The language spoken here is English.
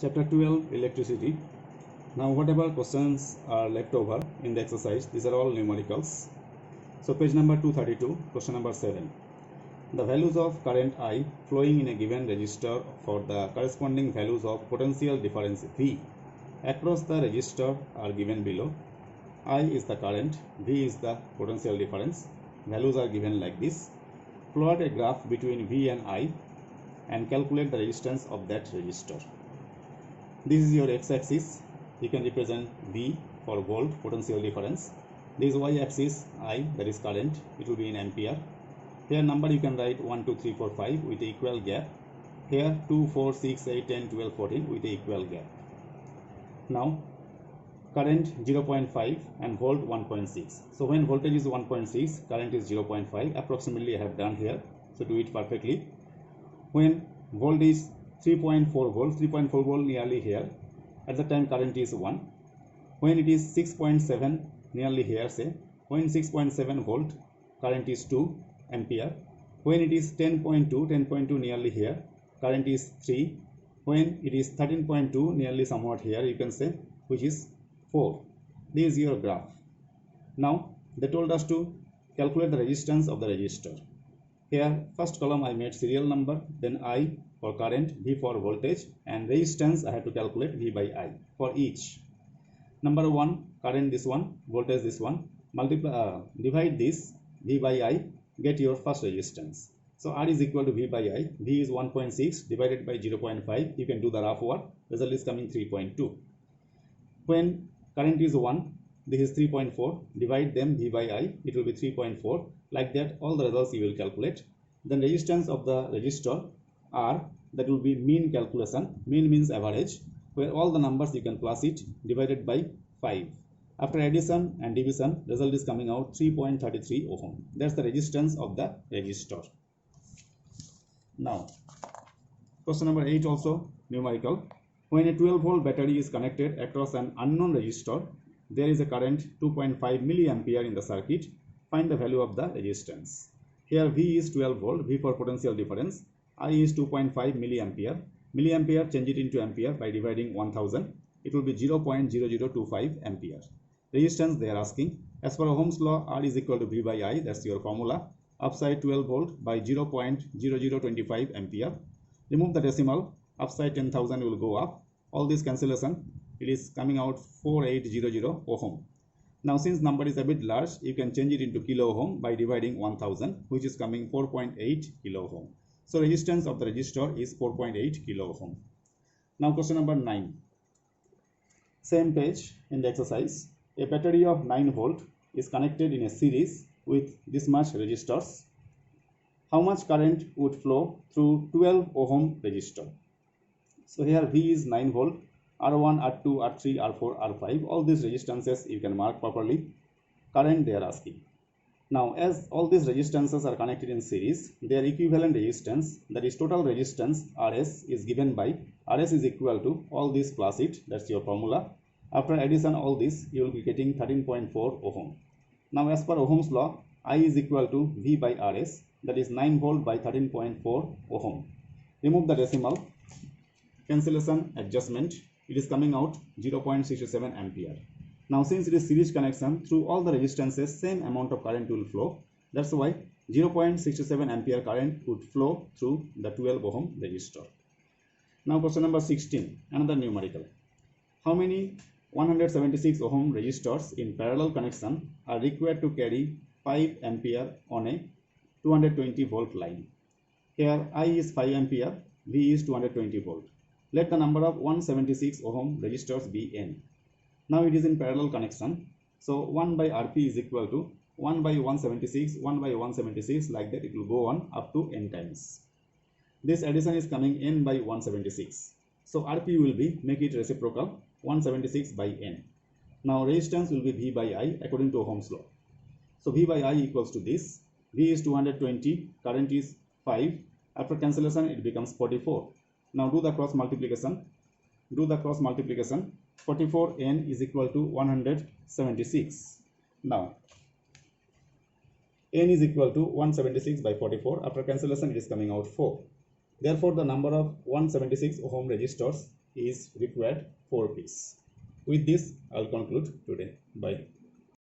Chapter 12 Electricity. Now whatever questions are left over in the exercise, these are all numericals. So page number 232, question number 7. The values of current I flowing in a given resistor for the corresponding values of potential difference V across the resistor are given below. I is the current, V is the potential difference. Values are given like this. Plot a graph between V and I and calculate the resistance of that resistor. This is your x-axis. You can represent V for volt, potential difference. This is y-axis, I, that is current. It will be in ampere. Here number you can write 1, 2, 3, 4, 5 with equal gap. Here 2, 4, 6, 8, 10, 12, 14 with equal gap. Now current 0.5 and volt 1.6. So when voltage is 1.6, current is 0.5. Approximately I have done here. So do it perfectly. When volt is 3.4 volt, 3.4 volt nearly here. At the time current is 1. When it is 6.7 nearly here, say when 6.7 volt, current is 2 ampere. When it is 10.2 nearly here, current is 3. When it is 13.2 nearly somewhat here, you can say, which is 4. This is your graph. Now they told us to calculate the resistance of the resistor. Here first column I made serial number, then I for current, V for voltage, and resistance I have to calculate V by I for each. Number 1 current this one, voltage this one, divide this V by I, get your first resistance. So R is equal to V by I. V is 1.6 divided by 0.5. You can do the rough work. Result is coming 3.2. When current is 1, this is 3.4. Divide them V by I. It will be 3.4. Like that, all the results you will calculate. Then resistance of the resistor R, that will be mean calculation. Mean means average, where all the numbers you can plus it, divided by 5. After addition and division, result is coming out 3.33 ohm. That's the resistance of the resistor. Now, question number 8 also numerical. When a 12 volt battery is connected across an unknown resistor, there is a current 2.5 milliampere in the circuit. Find the value of the resistance. Here V is 12 volt, V for potential difference. I is 2.5 milliampere. Milliampere, change it into ampere by dividing 1000. It will be 0.0025 ampere. Resistance they are asking. As per Ohm's law, R is equal to V by I. That's your formula. Upside 12 volt by 0.0025 ampere. Remove the decimal. Upside 10,000 will go up. All this cancellation, it is coming out 4800 ohm. Now since number is a bit large, you can change it into kilo ohm by dividing 1000, which is coming 4.8 kilo ohm. So resistance of the resistor is 4.8 kilo ohm. Now question number 9. Same page in the exercise. A battery of 9 volt is connected in a series with this much resistors. How much current would flow through 12 ohm resistor? So here V is 9 volt, R1, R2, R3, R4, R5. All these resistances you can mark properly. Current they are asking. Now as all these resistances are connected in series, their equivalent resistance, that is total resistance RS, is given by RS is equal to all this plus it. That's your formula. After addition all this, you will be getting 13.4 ohm. Now as per Ohm's law, I is equal to V by RS, that is 9 volt by 13.4 ohm. Remove the decimal. Cancellation, adjustment, it is coming out 0.67 ampere. Now since it is series connection, through all the resistances same amount of current will flow. That's why 0.67 ampere current would flow through the 12 ohm resistor. Now question number 16, another numerical. How many 176 ohm resistors in parallel connection are required to carry 5 ampere on a 220 volt line? Here I is 5 ampere, V is 220 volt. Let the number of 176 ohm resistors be n. Now it is in parallel connection. So 1 by Rp is equal to 1 by 176, 1 by 176, like that it will go on up to n times. This addition is coming n by 176. So Rp will be, make it reciprocal, 176 by n. Now resistance will be V by I according to Ohm's law. So V by I equals to this. V is 220, current is 5. After cancellation it becomes 44. Now do the cross multiplication. 44n is equal to 176. Now n is equal to 176 by 44. After cancellation it is coming out 4. Therefore the number of 176 ohm resistors is required 4 piece. With this, I'll conclude today. Bye.